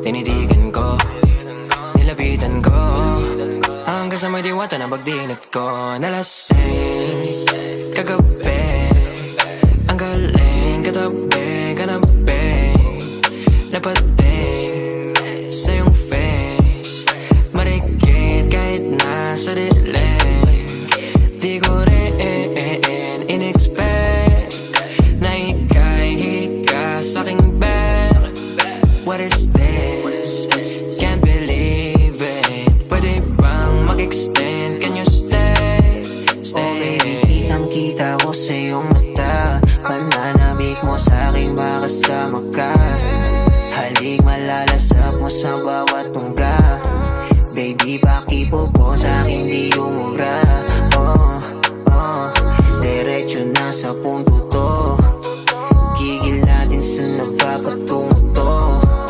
Tinitigan ko, nilapitan ko, hanggang sa may diwata na pagdilat ko. Nalasing kagabi, ang galing katabi, kanabi, napating sa iyong face, marikit kahit nasa dilim. Di ko rin in-expect na ika'y hika sa'king bed. What is this? Can't believe it. Pwede bang mag-extend? Can you stay? Stay. Oh baby, kitang-kita ko sa iyong mata, pananabik mo sa'king makasama ka. Halik malalasap mo sa bawat tungga. Baby, pakipog mo sa'king di umubra. Diretso na sa punto